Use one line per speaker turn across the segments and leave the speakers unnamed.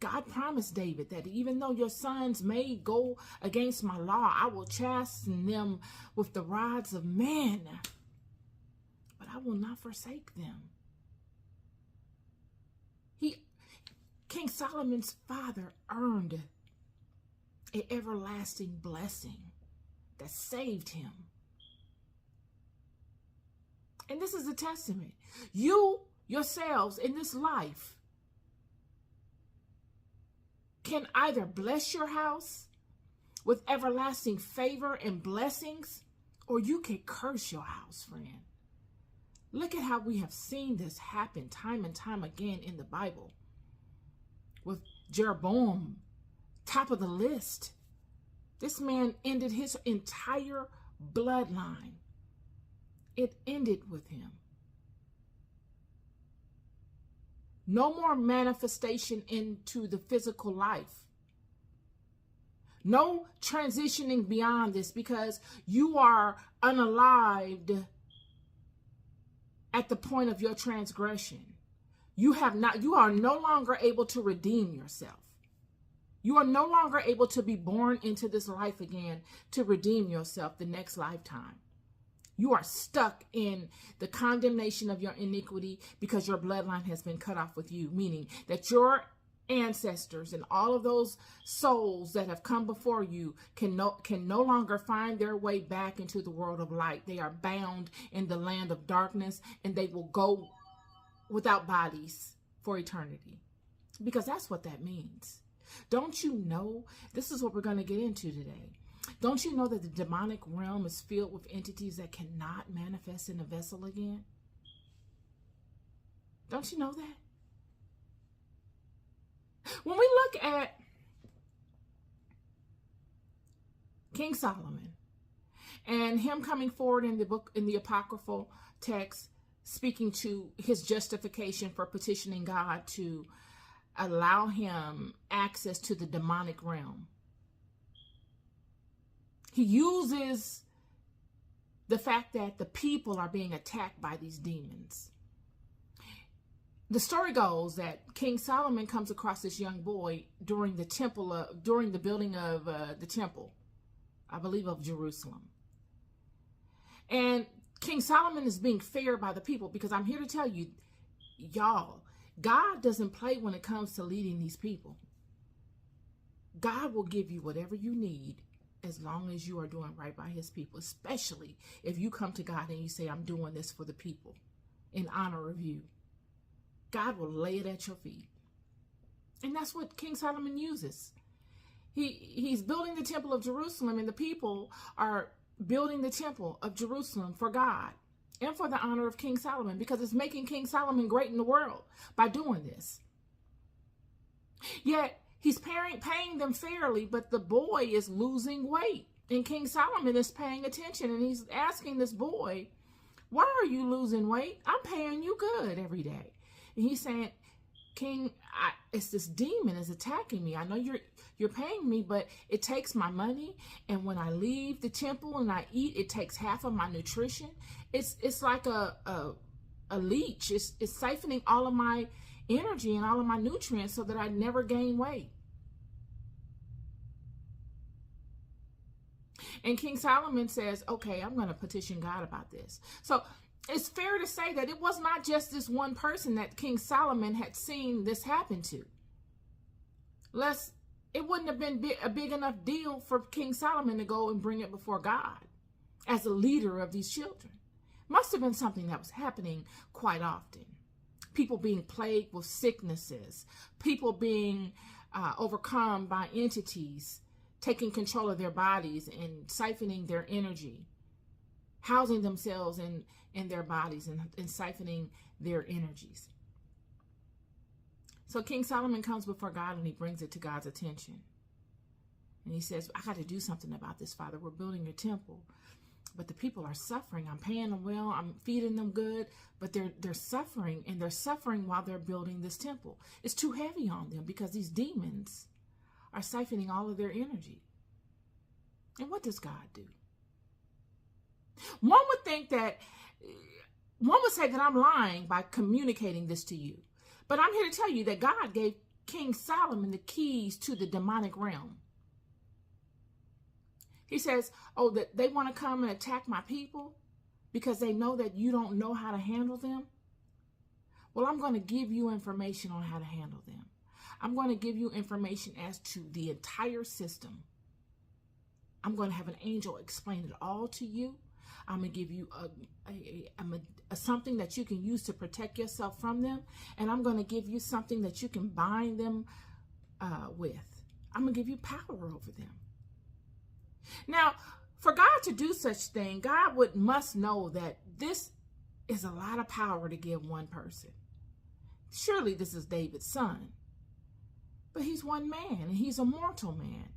God promised David that even though your sons may go against my law, I will chasten them with the rods of men, but I will not forsake them. King Solomon's father earned an everlasting blessing that saved him. And this is a testament. You yourselves in this life can either bless your house with everlasting favor and blessings, or you can curse your house, friend. Look at how we have seen this happen time and time again in the Bible. With Jeroboam, top of the list. This man ended his entire bloodline. It ended with him. No more manifestation into the physical life. No transitioning beyond this, because you are unalived at the point of your transgression. You are no longer able to redeem yourself. You are no longer able to be born into this life again to redeem yourself the next lifetime. You are stuck in the condemnation of your iniquity because your bloodline has been cut off with you, meaning that your ancestors and all of those souls that have come before you can no longer find their way back into the world of light. They are bound in the land of darkness, and they will go without bodies for eternity, because that's what that means. Don't you know? This is what we're going to get into today. Don't you know that the demonic realm is filled with entities that cannot manifest in a vessel again? Don't you know that? When we look at King Solomon and him coming forward in the book, in the apocryphal text, speaking to his justification for petitioning God to allow him access to the demonic realm, he uses the fact that the people are being attacked by these demons. The story goes that King Solomon comes across this young boy during the building of the temple, I believe of Jerusalem. And King Solomon is being feared by the people, because I'm here to tell you, y'all, God doesn't play when it comes to leading these people. God will give you whatever you need as long as you are doing right by his people, especially if you come to God and you say, I'm doing this for the people in honor of you. God will lay it at your feet. And that's what King Solomon uses. He's building the temple of Jerusalem, and the people are building the temple of Jerusalem for God and for the honor of King Solomon, because it's making King Solomon great in the world by doing this. Yet he's paying them fairly, but the boy is losing weight, and King Solomon is paying attention, and he's asking this boy, why are you losing weight? I'm paying you good every day. And he's saying, King, it's this demon is attacking me. I know you're paying me, but it takes my money. And when I leave the temple and I eat, it takes half of my nutrition. It's like a leech. It's siphoning all of my energy and all of my nutrients so that I never gain weight. And King Solomon says, okay, I'm going to petition God about this. So it's fair to say that it was not just this one person that King Solomon had seen this happen to. It wouldn't have been a big enough deal for King Solomon to go and bring it before God as a leader of these children. Must have been something that was happening quite often. People being plagued with sicknesses, people being overcome by entities, taking control of their bodies and siphoning their energy, housing themselves in their bodies and siphoning their energies. So King Solomon comes before God and he brings it to God's attention. And he says, I got to do something about this, Father. We're building your temple, but the people are suffering. I'm paying them well. I'm feeding them good, but they're suffering, and they're suffering while they're building this temple. It's too heavy on them because these demons are siphoning all of their energy. And what does God do? One would say that I'm lying by communicating this to you. But I'm here to tell you that God gave King Solomon the keys to the demonic realm. He says, oh, that they want to come and attack my people because they know that you don't know how to handle them. Well, I'm going to give you information on how to handle them. I'm going to give you information as to the entire system. I'm going to have an angel explain it all to you. I'm going to give you something that you can use to protect yourself from them. And I'm going to give you something that you can bind them with. I'm going to give you power over them. Now, for God to do such thing, God must know that this is a lot of power to give one person. Surely this is David's son. But he's one man, and he's a mortal man.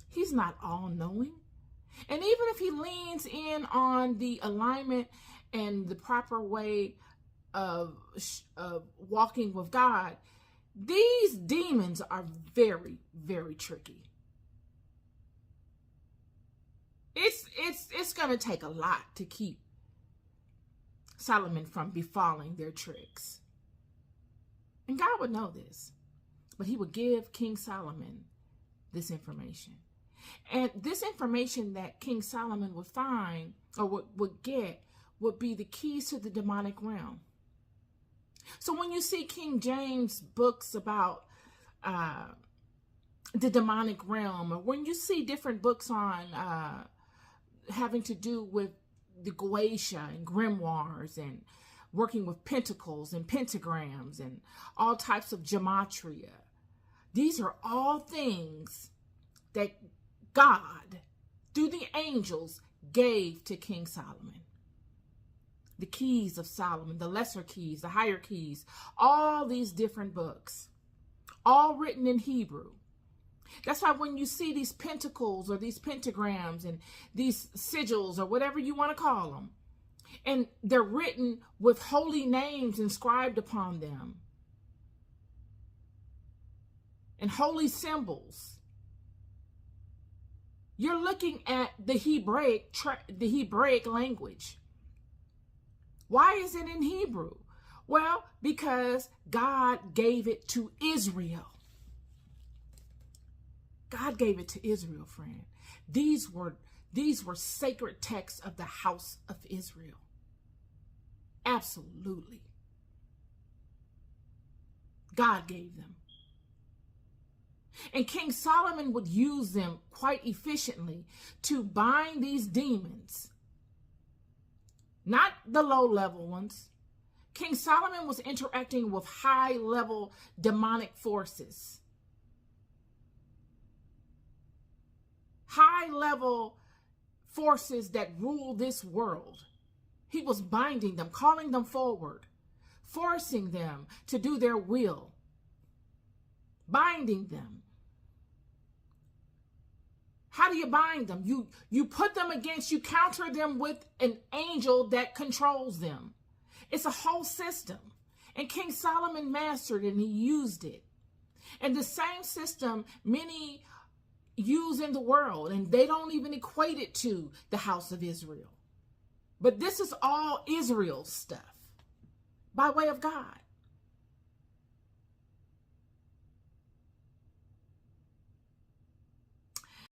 He's not all-knowing. And even if he leans in on the alignment and the proper way of walking with God, these demons are very, very tricky. It's going to take a lot to keep Solomon from befalling their tricks. And God would know this, but he would give King Solomon this information. And this information that King Solomon would find or would get would be the keys to the demonic realm. So when you see King James books about the demonic realm, or when you see different books on having to do with the Goetia and grimoires and working with pentacles and pentagrams and all types of gematria, these are all things that God, through the angels, gave to King Solomon. The keys of Solomon, the lesser keys, the higher keys, all these different books, all written in Hebrew. That's why when you see these pentacles or these pentagrams and these sigils or whatever you want to call them, and they're written with holy names inscribed upon them and holy symbols, you're looking at the Hebraic language. Why is it in Hebrew? Well, because God gave it to Israel. God gave it to Israel, friend. These were sacred texts of the house of Israel. Absolutely. God gave them. And King Solomon would use them quite efficiently to bind these demons. Not the low-level ones. King Solomon was interacting with high-level demonic forces. High-level forces that rule this world. He was binding them, calling them forward, forcing them to do their will, binding them. How do you bind them? You put them against, you counter them with an angel that controls them. It's a whole system. And King Solomon mastered it and he used it. And the same system many use in the world, and they don't even equate it to the house of Israel. But this is all Israel stuff by way of God.